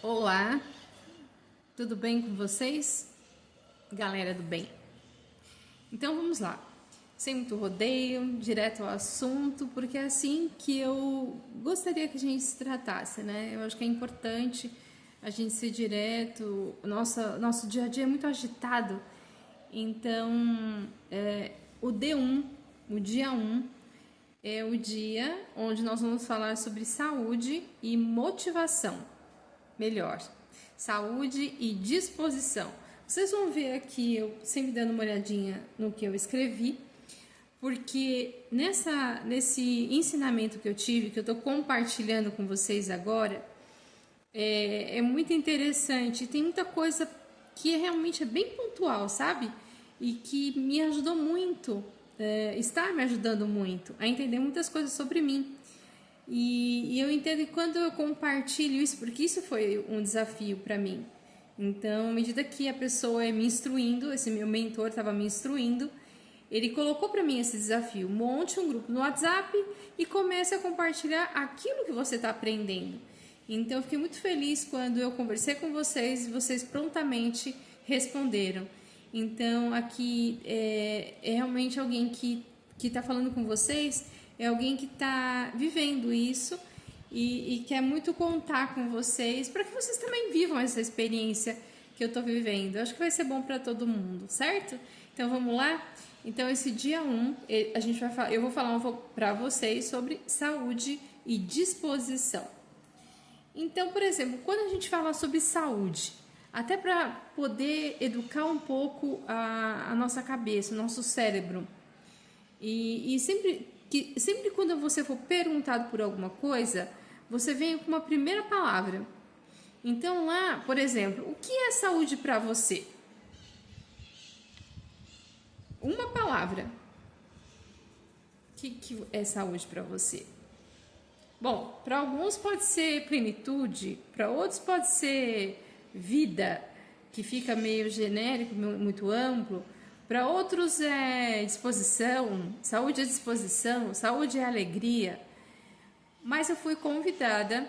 Olá, tudo bem com vocês? Galera do bem. Então vamos lá, sem muito rodeio, direto ao assunto, porque é assim que eu gostaria que a gente se tratasse, né? Eu acho que é importante a gente ser direto, nosso dia a dia é muito agitado, então o D1, o dia 1, é o dia onde nós vamos falar sobre saúde e motivação. Melhor, saúde e disposição. Vocês vão ver aqui, eu sempre dando uma olhadinha no que eu escrevi, porque nesse ensinamento que eu tive, que eu estou compartilhando com vocês agora, é muito interessante. Tem muita coisa que realmente é bem pontual, sabe? E que me ajudou muito, está me ajudando muito a entender muitas coisas sobre mim. E eu entendo que quando eu compartilho isso, porque isso foi um desafio para mim. Então, à medida que a pessoa é me instruindo, esse meu mentor estava me instruindo, ele colocou para mim esse desafio: monte um grupo no WhatsApp e comece a compartilhar aquilo que você está aprendendo. Então, eu fiquei muito feliz quando eu conversei com vocês e vocês prontamente responderam. Então, aqui é realmente alguém que está falando com vocês, é alguém que está vivendo isso e quer muito contar com vocês, para que vocês também vivam essa experiência que eu estou vivendo. Eu acho que vai ser bom para todo mundo, certo? Então vamos lá? Então esse dia 1, eu vou falar para vocês sobre saúde e disposição. Então, por exemplo, quando a gente fala sobre saúde, até para poder educar um pouco a nossa cabeça, o nosso cérebro, e sempre quando você for perguntado por alguma coisa, você vem com uma primeira palavra. Então lá, por exemplo, o que é saúde para você? Uma palavra. O que é saúde para você? Bom, para alguns pode ser plenitude, para outros pode ser vida, que fica meio genérico, muito amplo. Para outros é disposição, saúde é disposição, saúde é alegria. Mas eu fui convidada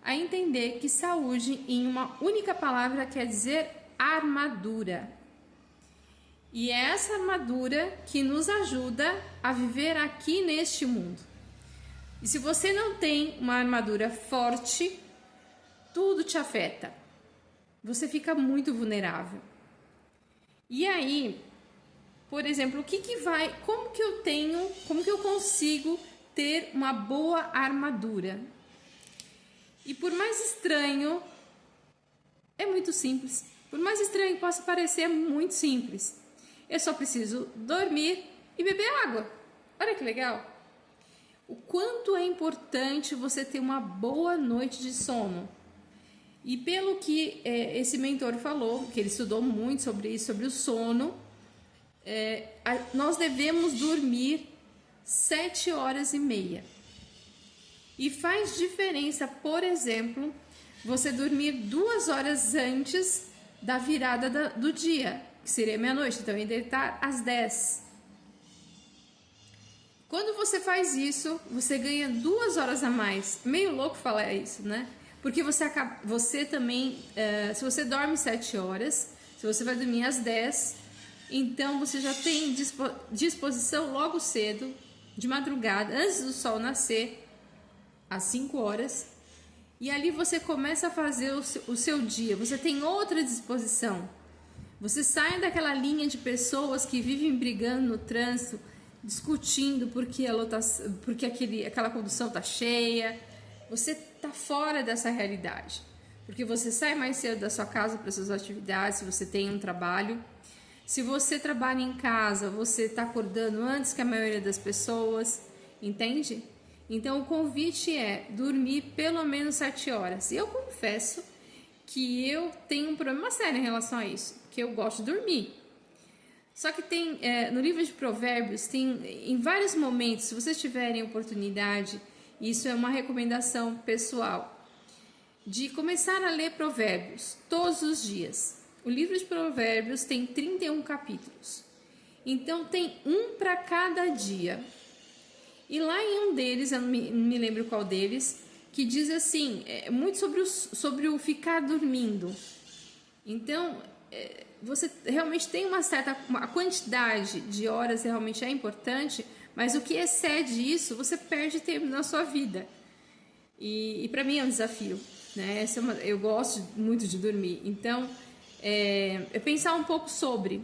a entender que saúde, em uma única palavra, quer dizer armadura. E é essa armadura que nos ajuda a viver aqui neste mundo. E se você não tem uma armadura forte, tudo te afeta. Você fica muito vulnerável. E aí, por exemplo, como que eu consigo ter uma boa armadura? E por mais estranho, é muito simples. Por mais estranho que possa parecer, é muito simples. Eu só preciso dormir e beber água. Olha que legal. O quanto é importante você ter uma boa noite de sono. E pelo que esse mentor falou, que ele estudou muito sobre isso, sobre o sono, nós devemos dormir 7 horas e meia. E faz diferença, por exemplo, você dormir 2 horas antes da virada do dia, que seria meia-noite, então ele deve estar às 10. Quando você faz isso, você ganha 2 horas a mais. Meio louco falar isso, né? Porque você também, se você dorme 7 horas, se você vai dormir às 10, então você já tem disposição logo cedo, de madrugada, antes do sol nascer, às 5 horas. E ali você começa a fazer o seu dia, você tem outra disposição. Você sai daquela linha de pessoas que vivem brigando no trânsito, discutindo porque aquela condução está cheia. Você está fora dessa realidade, porque você sai mais cedo da sua casa para suas atividades, se você tem um trabalho. Se você trabalha em casa, você está acordando antes que a maioria das pessoas, entende? Então o convite é dormir pelo menos 7 horas. E eu confesso que eu tenho um problema sério em relação a isso, que eu gosto de dormir. Só que tem, no livro de Provérbios, tem em vários momentos, se vocês tiverem oportunidade, isso é uma recomendação pessoal, de começar a ler Provérbios todos os dias. O livro de Provérbios tem 31 capítulos. Então tem um para cada dia. E lá em um deles, eu não me lembro qual deles, que diz assim, muito sobre o ficar dormindo. Então, você realmente tem uma quantidade de horas realmente é importante, mas o que excede isso, você perde tempo na sua vida. E para mim é um desafio, né? Eu gosto muito de dormir, então é pensar um pouco sobre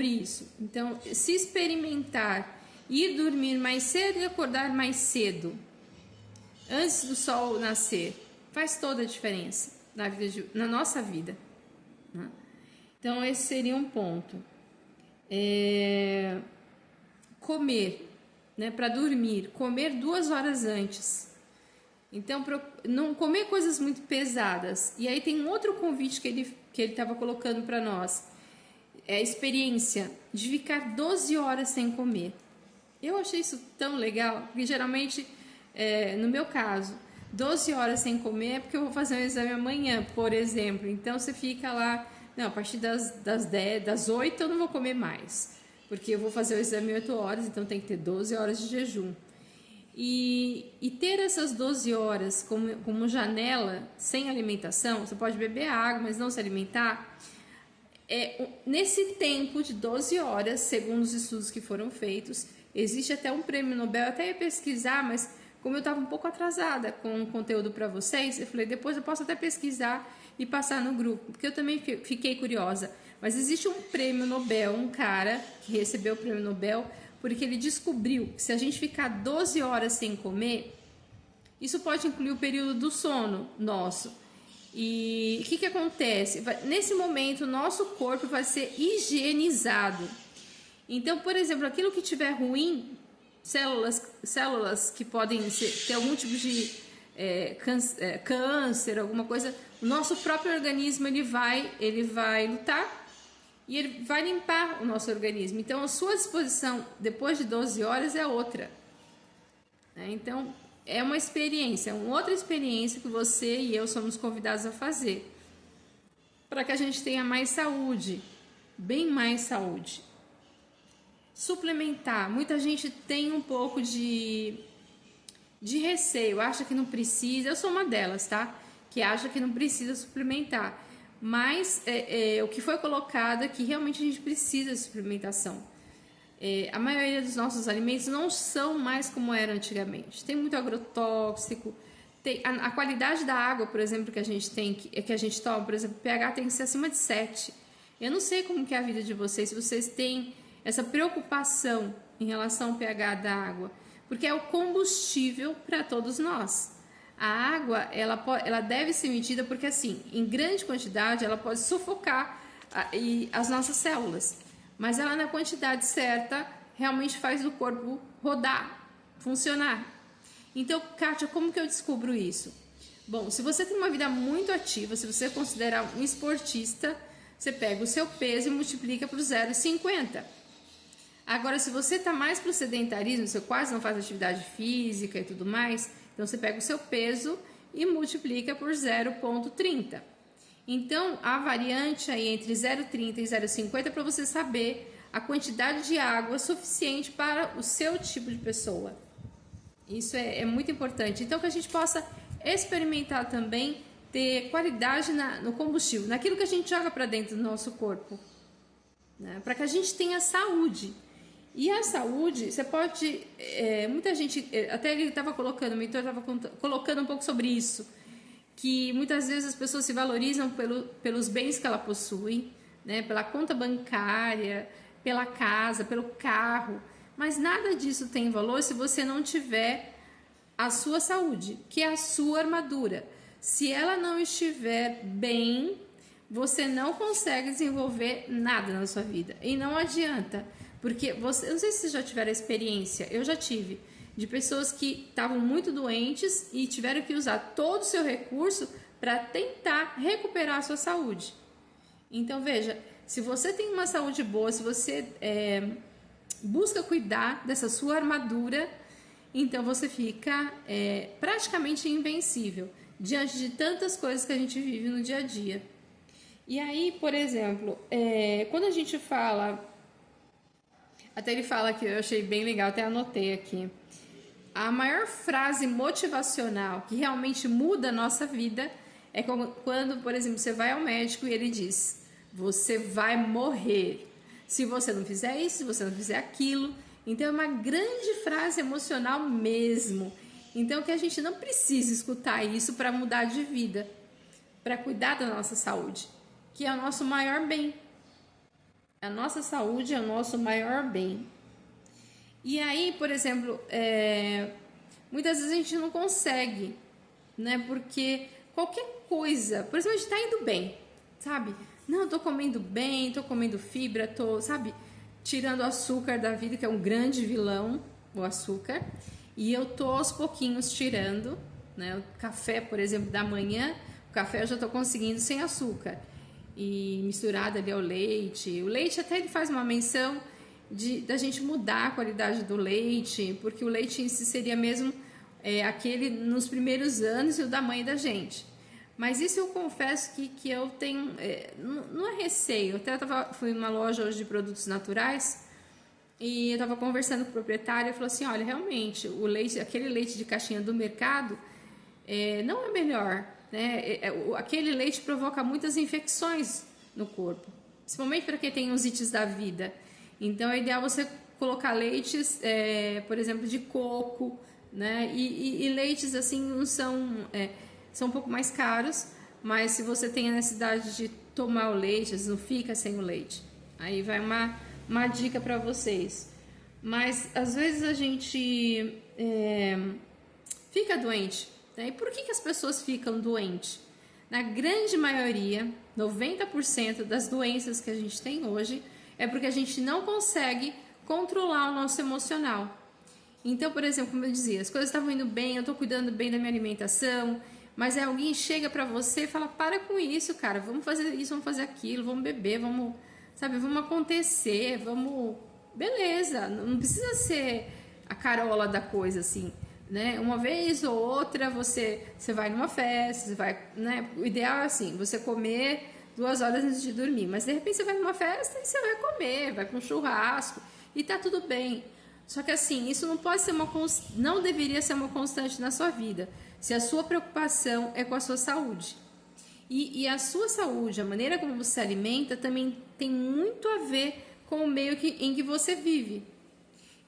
isso. Então, se experimentar ir dormir mais cedo e acordar mais cedo, antes do sol nascer, faz toda a diferença na nossa vida, né? Então, esse seria um ponto. Comer, né, para dormir, comer 2 horas antes. Então, não comer coisas muito pesadas. E aí tem um outro convite que ele estava colocando para nós. É a experiência de ficar 12 horas sem comer. Eu achei isso tão legal, porque geralmente, no meu caso, 12 horas sem comer é porque eu vou fazer um exame amanhã, por exemplo. Então, você fica lá, não, a partir das 8 eu não vou comer mais, porque eu vou fazer o exame 8 horas, então tem que ter 12 horas de jejum. E ter essas 12 horas como janela sem alimentação, você pode beber água, mas não se alimentar, nesse tempo de 12 horas, segundo os estudos que foram feitos, existe até um prêmio Nobel, eu até ia pesquisar, mas como eu estava um pouco atrasada com o conteúdo para vocês, eu falei, depois eu posso até pesquisar e passar no grupo, porque eu também fiquei curiosa. Mas existe um prêmio Nobel, um cara que recebeu o prêmio Nobel, porque ele descobriu que se a gente ficar 12 horas sem comer, isso pode incluir o período do sono nosso. E o que acontece? Nesse momento, o nosso corpo vai ser higienizado. Então, por exemplo, aquilo que tiver ruim, células que podem ter algum tipo de câncer, alguma coisa, o nosso próprio organismo ele vai lutar e ele vai limpar o nosso organismo. Então, a sua disposição depois de 12 horas é outra, né? Então, é uma experiência, uma outra experiência que você e eu somos convidados a fazer para que a gente tenha mais saúde, bem mais saúde. Suplementar. Muita gente tem um pouco de receio, acha que não precisa. Eu sou uma delas, tá? Que acha que não precisa suplementar. Mas o que foi colocado é que realmente a gente precisa de suplementação. A maioria dos nossos alimentos não são mais como era antigamente. Tem muito agrotóxico. A qualidade da água, por exemplo, que a gente toma, por exemplo, o pH tem que ser acima de 7. Eu não sei como que é a vida de vocês, se vocês têm essa preocupação em relação ao pH da água, porque é o combustível para todos nós. A água, ela deve ser medida porque, assim, em grande quantidade, ela pode sufocar as nossas células, mas ela, na quantidade certa, realmente faz o corpo rodar, funcionar. Então, Kátia, como que eu descubro isso? Bom, se você tem uma vida muito ativa, se você considerar um esportista, você pega o seu peso e multiplica por 0,50. Agora, se você está mais para o sedentarismo, você quase não faz atividade física e tudo mais, então você pega o seu peso e multiplica por 0,30. Então, a variante aí entre 0,30 e 0,50 é para você saber a quantidade de água suficiente para o seu tipo de pessoa. Isso é muito importante. Então, que a gente possa experimentar também, ter qualidade no combustível, naquilo que a gente joga para dentro do nosso corpo, né? Para que a gente tenha saúde. E a saúde, você pode... muita gente... Até ele estava colocando, o mentor estava colocando um pouco sobre isso, que muitas vezes as pessoas se valorizam pelos bens que ela possui, né? Pela conta bancária, pela casa, pelo carro, mas nada disso tem valor se você não tiver a sua saúde, que é a sua armadura. Se ela não estiver bem, você não consegue desenvolver nada na sua vida. E não adianta, porque eu não sei se vocês já tiveram a experiência, eu já tive, de pessoas que estavam muito doentes e tiveram que usar todo o seu recurso para tentar recuperar a sua saúde. Então, veja, se você tem uma saúde boa, se você busca cuidar dessa sua armadura, então você fica praticamente invencível diante de tantas coisas que a gente vive no dia a dia. E aí, por exemplo, quando a gente fala, até ele fala que eu achei bem legal, até anotei aqui, a maior frase motivacional que realmente muda a nossa vida é quando, por exemplo, você vai ao médico e ele diz: você vai morrer se você não fizer isso, se você não fizer aquilo. Então é uma grande frase emocional mesmo. Então que a gente não precisa escutar isso para mudar de vida, para cuidar da nossa saúde, que é o nosso maior bem. A nossa saúde é o nosso maior bem. E aí, por exemplo, muitas vezes a gente não consegue, né? Porque qualquer coisa, por exemplo, a gente tá indo bem, sabe? Não, eu tô comendo bem, tô comendo fibra, tô, sabe, tirando o açúcar da vida, que é um grande vilão, o açúcar. E eu tô aos pouquinhos tirando, né? O café, por exemplo, da manhã, o café eu já tô conseguindo sem açúcar. E misturado ali ao leite. O leite até ele faz uma menção da gente mudar a qualidade do leite, porque o leite em si seria mesmo aquele nos primeiros anos e o da mãe da gente. Mas isso eu confesso que eu tenho, não é receio. Eu até fui numa loja hoje de produtos naturais e eu estava conversando com o proprietário e falou assim: olha, realmente, o leite, aquele leite de caixinha do mercado não é melhor, né? Aquele leite provoca muitas infecções no corpo, principalmente para quem tem os ites da vida. Então é ideal você colocar leites, por exemplo, de coco, né? E leites assim não são um pouco mais caros, mas se você tem a necessidade de tomar o leite, não fica sem o leite. Aí vai uma dica para vocês. Mas às vezes a gente fica doente, né? E por que as pessoas ficam doentes? Na grande maioria, 90% das doenças que a gente tem hoje é porque a gente não consegue controlar o nosso emocional. Então, por exemplo, como eu dizia, as coisas estavam indo bem, eu estou cuidando bem da minha alimentação, mas alguém chega para você e fala: para com isso, cara, vamos fazer isso, vamos fazer aquilo, vamos beber, vamos acontecer, beleza, não precisa ser a carola da coisa assim, né? Uma vez ou outra você vai numa festa, você vai, né? O ideal é assim, você comer 2 horas antes de dormir, mas de repente você vai numa festa e você vai comer, vai para um churrasco e tá tudo bem. Só que assim, isso não deveria ser uma constante na sua vida, se a sua preocupação é com a sua saúde. E a sua saúde, a maneira como você se alimenta, também tem muito a ver com o meio em que você vive.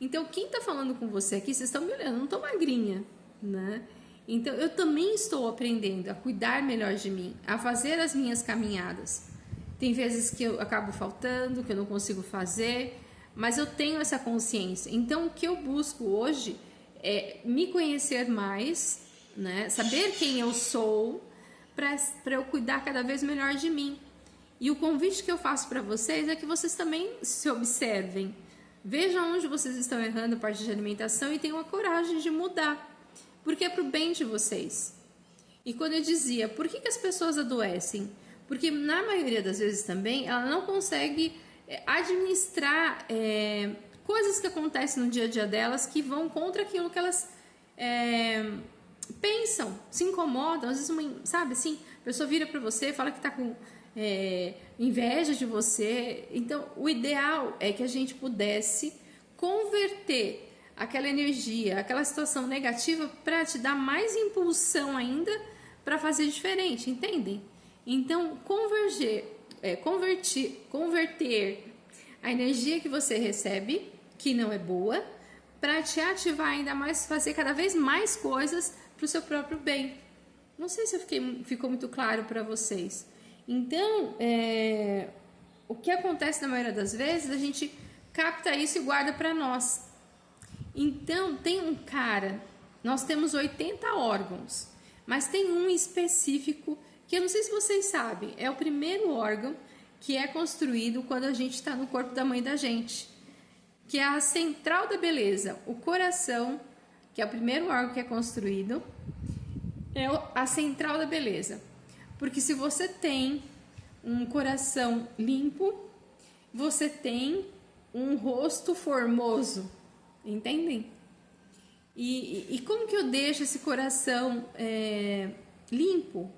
Então, quem está falando com você aqui, vocês estão me olhando, eu não estou magrinha, né? Então, eu também estou aprendendo a cuidar melhor de mim, a fazer as minhas caminhadas. Tem vezes que eu acabo faltando, que eu não consigo fazer, mas eu tenho essa consciência. Então, o que eu busco hoje é me conhecer mais, né? Saber quem eu sou, para eu cuidar cada vez melhor de mim. E o convite que eu faço para vocês é que vocês também se observem. Vejam onde vocês estão errando a parte de alimentação e tenham a coragem de mudar, porque é para o bem de vocês. E quando eu dizia, por que as pessoas adoecem? Porque na maioria das vezes também ela não consegue administrar coisas que acontecem no dia a dia delas que vão contra aquilo que elas pensam, se incomodam. Às vezes, sabe assim, a pessoa vira para você, fala que está com inveja de você. Então, o ideal é que a gente pudesse converter aquela energia, aquela situação negativa para te dar mais impulsão ainda para fazer diferente, entendem? Então, converter a energia que você recebe, que não é boa, para te ativar ainda mais, fazer cada vez mais coisas para o seu próprio bem. Não sei se ficou muito claro para vocês. Então, o que acontece na maioria das vezes, a gente capta isso e guarda para nós. Então, tem um cara, nós temos 80 órgãos, mas tem um específico que eu não sei se vocês sabem, é o primeiro órgão que é construído quando a gente está no corpo da mãe da gente, que é a central da beleza, o coração, que é o primeiro órgão que é construído, é a central da beleza. Porque se você tem um coração limpo, você tem um rosto formoso, entendem? E como que eu deixo esse coração limpo?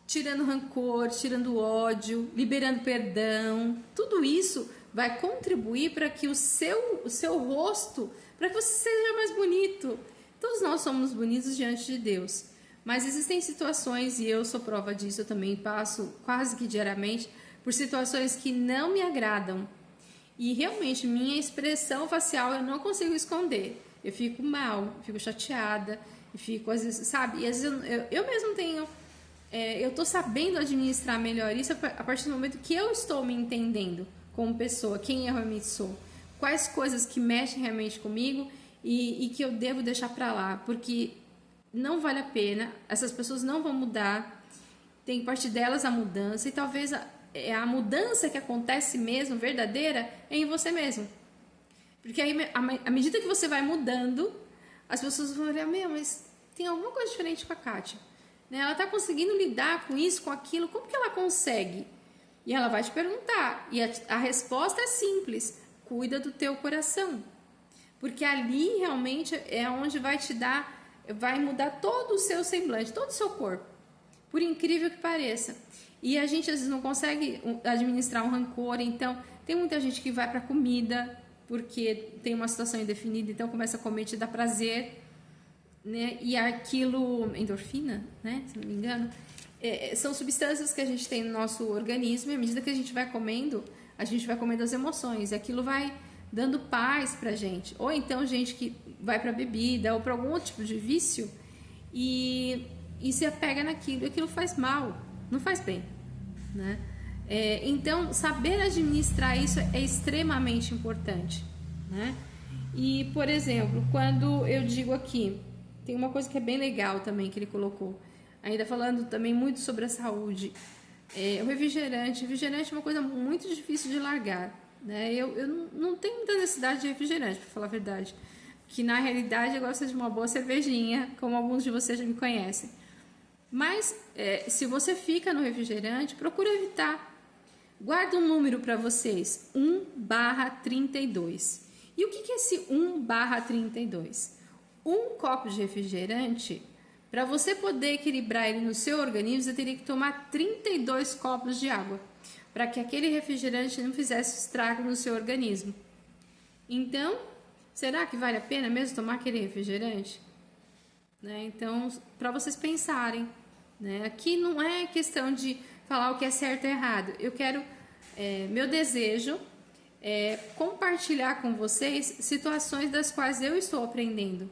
Tirando rancor, tirando ódio, liberando perdão, tudo isso vai contribuir para que o seu rosto, para que você seja mais bonito. Todos nós somos bonitos diante de Deus, mas existem situações, e eu sou prova disso, eu também passo quase que diariamente por situações que não me agradam. E realmente, minha expressão facial eu não consigo esconder. Eu fico mal, fico chateada, e fico, às vezes, sabe? E às vezes eu mesmo tenho... eu tô sabendo administrar melhor isso a partir do momento que eu estou me entendendo como pessoa, quem eu realmente sou. Quais coisas que mexem realmente comigo e que eu devo deixar pra lá. Porque não vale a pena, essas pessoas não vão mudar, tem parte delas a mudança, e talvez a mudança que acontece mesmo, verdadeira, é em você mesmo. Porque aí, à medida que você vai mudando, as pessoas vão olhar, mas tem alguma coisa diferente com a Kátia. Né? Ela tá conseguindo lidar com isso, com aquilo, como que ela consegue? E ela vai te perguntar, e a resposta é simples, cuida do teu coração. Porque ali realmente é onde vai mudar todo o seu semblante, todo o seu corpo. Por incrível que pareça. E a gente às vezes não consegue administrar um rancor, então tem muita gente que vai para comida porque tem uma situação indefinida, então começa a comer, te dá prazer, né? E aquilo, endorfina, né? Se não me engano, são substâncias que a gente tem no nosso organismo, e à medida que a gente vai comendo as emoções, e aquilo vai dando paz pra gente. Ou então gente que vai pra bebida ou pra algum outro tipo de vício e se apega naquilo, e aquilo faz mal, não faz bem, né? Então, saber administrar isso é extremamente importante, né? E, por exemplo, quando eu digo aqui, tem uma coisa que é bem legal também que ele colocou, ainda falando também muito sobre a saúde. O refrigerante é uma coisa muito difícil de largar, né? Eu não tenho muita necessidade de refrigerante, para falar a verdade, que na realidade eu gosto de uma boa cervejinha, como alguns de vocês já me conhecem. Mas se você fica no refrigerante, procura evitar. Guarda um número para vocês, 1/32. E o que é esse 1/32? Um copo de refrigerante, para você poder equilibrar ele no seu organismo, você teria que tomar 32 copos de água, para que aquele refrigerante não fizesse estrago no seu organismo. Então, será que vale a pena mesmo tomar aquele refrigerante? Né? Então, para vocês pensarem, né? Aqui não é questão de falar o que é certo ou errado. Eu quero, meu desejo é compartilhar com vocês situações das quais eu estou aprendendo.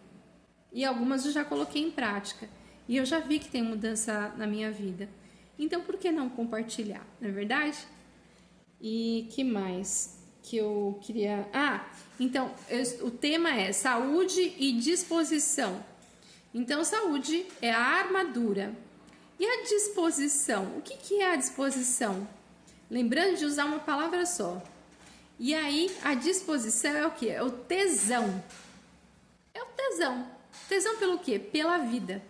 E algumas eu já coloquei em prática. E eu já vi que tem mudança na minha vida. Então, por que não compartilhar? Não é verdade? E que mais que eu queria... então, o tema é saúde e disposição. Então, saúde é a armadura. E a disposição? O que é a disposição? Lembrando de usar uma palavra só. E aí, a disposição é o quê? É o tesão. É o tesão. Tesão pelo quê? Pela vida.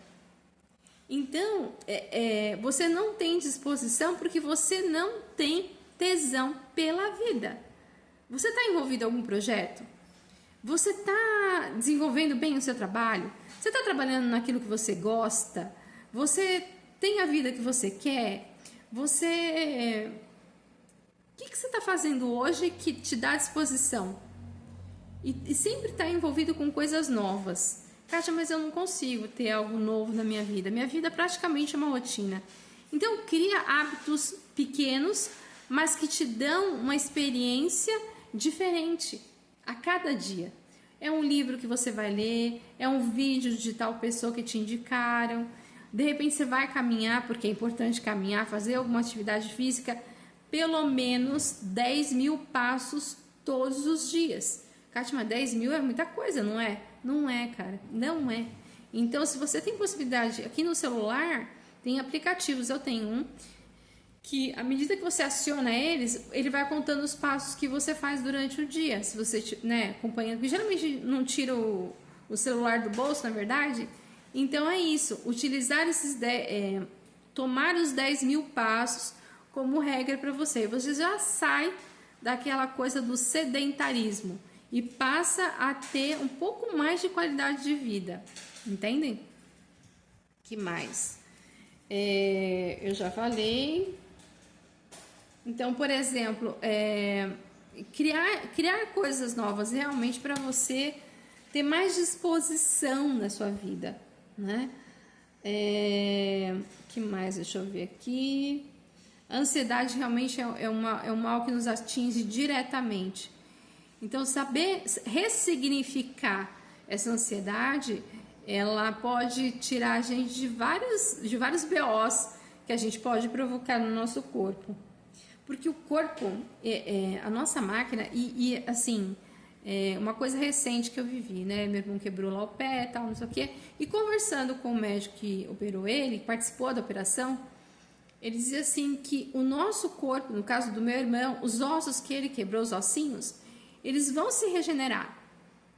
Então, você não tem disposição porque você não tem tesão pela vida. Você está envolvido em algum projeto? Você está desenvolvendo bem o seu trabalho? Você está trabalhando naquilo que você gosta? Você tem a vida que você quer? O que você está fazendo hoje que te dá disposição? E sempre está envolvido com coisas novas. Kátia, mas eu não consigo ter algo novo na minha vida. Minha vida praticamente é uma rotina. Então, cria hábitos pequenos, mas que te dão uma experiência diferente a cada dia. É um livro que você vai ler, é um vídeo de tal pessoa que te indicaram. De repente você vai caminhar, porque é importante caminhar, fazer alguma atividade física, pelo menos 10.000 passos todos os dias. Kátia, mas 10.000 é muita coisa, não é? Não é, cara, não é. Então, se você tem possibilidade, aqui no celular, tem aplicativos, eu tenho um, que à medida que você aciona eles, ele vai contando os passos que você faz durante o dia. Se você, acompanhando, porque geralmente não tira o celular do bolso, na verdade. Então é isso, utilizar tomar os 10.000 passos como regra para você. Você já sai daquela coisa do sedentarismo e passa a ter um pouco mais de qualidade de vida, entendem? Que mais? Eu já falei. Então, por exemplo, criar coisas novas realmente para você ter mais disposição na sua vida, né? Que mais? Deixa eu ver aqui. A ansiedade realmente é um mal que nos atinge diretamente. Então, saber ressignificar essa ansiedade, ela pode tirar a gente de vários BOs que a gente pode provocar no nosso corpo. Porque o corpo, a nossa máquina, assim, uma coisa recente que eu vivi, né? Meu irmão quebrou lá o pé, tal, não sei o quê. E conversando com o médico que operou ele, que participou da operação, ele dizia assim que o nosso corpo, no caso do meu irmão, os ossos que ele quebrou, os ossinhos, eles vão se regenerar.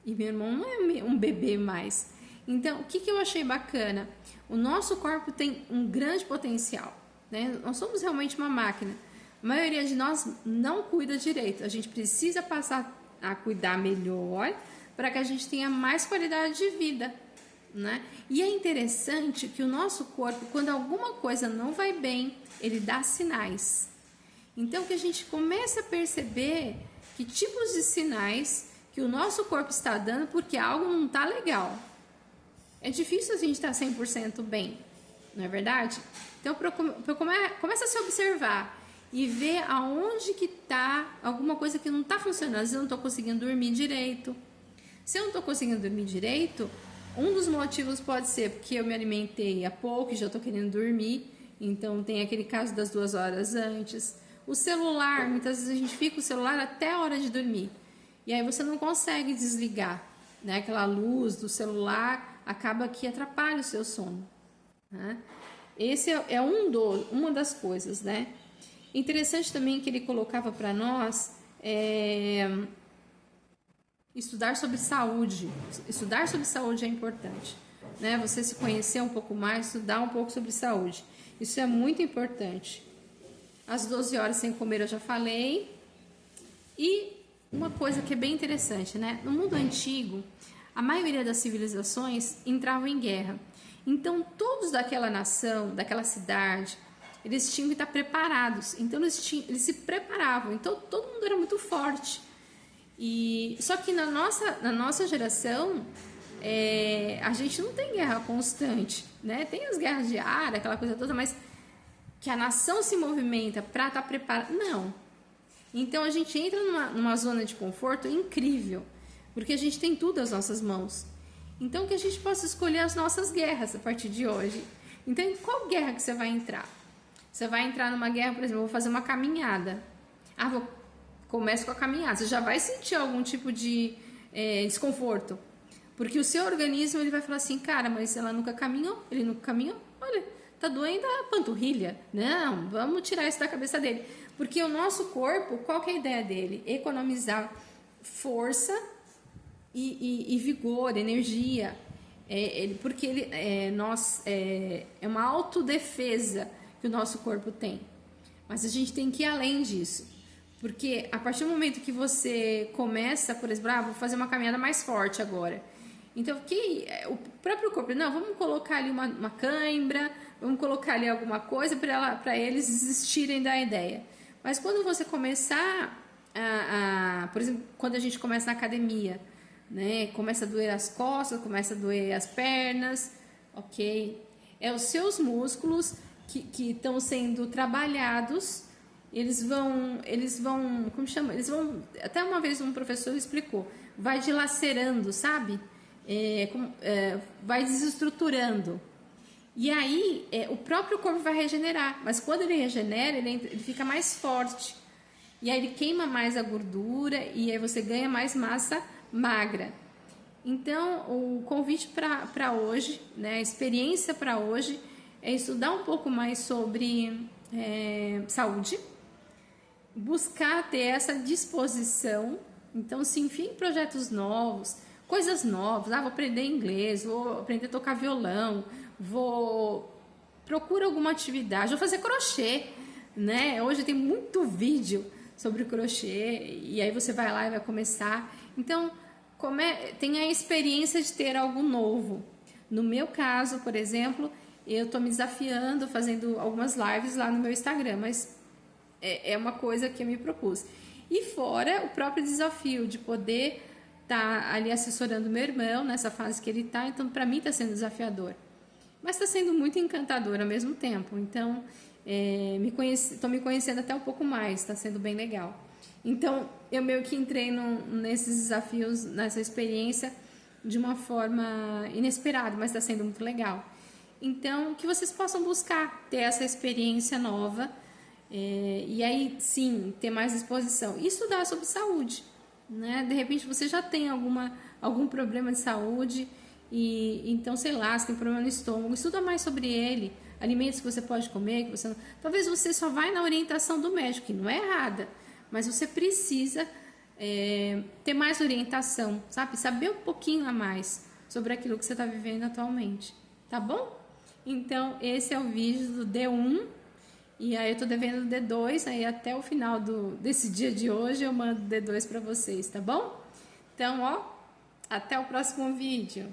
E meu irmão não é um bebê mais. Então, o que eu achei bacana? O nosso corpo tem um grande potencial, né? Nós somos realmente uma máquina. A maioria de nós não cuida direito. A gente precisa passar a cuidar melhor para que a gente tenha mais qualidade de vida, né? E é interessante que o nosso corpo, quando alguma coisa não vai bem, ele dá sinais. Então, que a gente comece a perceber que tipos de sinais que o nosso corpo está dando porque algo não está legal. É difícil a gente estar 100% bem, não é verdade? Então, começa a se observar e ver aonde que está alguma coisa que não está funcionando. Às vezes eu não estou conseguindo dormir direito. Se eu não estou conseguindo dormir direito, um dos motivos pode ser porque eu me alimentei há pouco e já estou querendo dormir. Então tem aquele caso das 2 horas antes. O celular, muitas vezes a gente fica o celular até a hora de dormir. E aí você não consegue desligar, né? Aquela luz do celular acaba que atrapalha o seu sono, né? Esse é uma das coisas, né? Interessante também que ele colocava para nós estudar sobre saúde. Estudar sobre saúde é importante, né? Você se conhecer um pouco mais, estudar um pouco sobre saúde. Isso é muito importante. Às 12 horas sem comer eu já falei. E uma coisa que é bem interessante, né? No mundo antigo, a maioria das civilizações entravam em guerra. Então, todos daquela nação, daquela cidade, eles tinham que estar preparados. Então, eles se preparavam. Então, todo mundo era muito forte. Só que na nossa geração, a gente não tem guerra constante, né? Tem as guerras de ar, aquela coisa toda, mas que a nação se movimenta para estar preparada, não. Então, a gente entra numa zona de conforto incrível, porque a gente tem tudo às nossas mãos. Então, que a gente possa escolher as nossas guerras a partir de hoje. Então, em qual guerra que você vai entrar? Você vai entrar numa guerra, por exemplo, eu vou fazer uma caminhada. Começo com a caminhada. Você já vai sentir algum tipo de desconforto. Porque o seu organismo ele vai falar assim, cara, mas ela nunca caminhou, ele nunca caminhou. Olha, tá doendo a panturrilha. Não, vamos tirar isso da cabeça dele. Porque o nosso corpo, qual que é a ideia dele? Economizar força e vigor, energia, porque é uma autodefesa que o nosso corpo tem. Mas a gente tem que ir além disso, porque a partir do momento que você começa, por exemplo, vou fazer uma caminhada mais forte agora, então o próprio corpo, não, vamos colocar ali uma cãibra, vamos colocar ali alguma coisa para eles desistirem da ideia. Mas quando você começar por exemplo, quando a gente começa na academia, né? Começa a doer as costas, começa a doer as pernas, ok? Os seus músculos que estão sendo trabalhados, eles vão, como chama? Eles vão, até uma vez um professor explicou, vai dilacerando, sabe? Vai desestruturando. E aí, o próprio corpo vai regenerar, mas quando ele regenera, ele fica mais forte. E aí ele queima mais a gordura e aí você ganha mais massa magra. Então, o convite para hoje, né, a experiência para hoje é estudar um pouco mais sobre saúde, buscar ter essa disposição. Então, se enfim, projetos novos, coisas novas, vou aprender inglês, vou aprender a tocar violão, procura alguma atividade, vou fazer crochê, né? Hoje tem muito vídeo sobre crochê e aí você vai lá e vai começar. Então, tenha a experiência de ter algo novo. No meu caso, por exemplo, eu estou me desafiando, fazendo algumas lives lá no meu Instagram, mas é uma coisa que eu me propus. E fora o próprio desafio de poder estar ali assessorando meu irmão nessa fase que ele está, então para mim está sendo desafiador. Mas está sendo muito encantador ao mesmo tempo, então estou me conhecendo até um pouco mais, está sendo bem legal. Então eu meio que entrei nesses desafios, nessa experiência de uma forma inesperada, mas está sendo muito legal. Então que vocês possam buscar ter essa experiência nova, e aí sim ter mais disposição e estudar sobre saúde, né? De repente você já tem algum problema de saúde e então sei lá, você tem problema no estômago, estuda mais sobre ele, alimentos que você pode comer, que você não... Talvez você só vai na orientação do médico, que não é errada, mas você precisa ter mais orientação, sabe? Saber um pouquinho a mais sobre aquilo que você está vivendo atualmente, tá bom? Então esse é o vídeo do D1. E aí eu tô devendo o D2, aí até o final desse dia de hoje eu mando o D2 para vocês, tá bom? Então, até o próximo vídeo.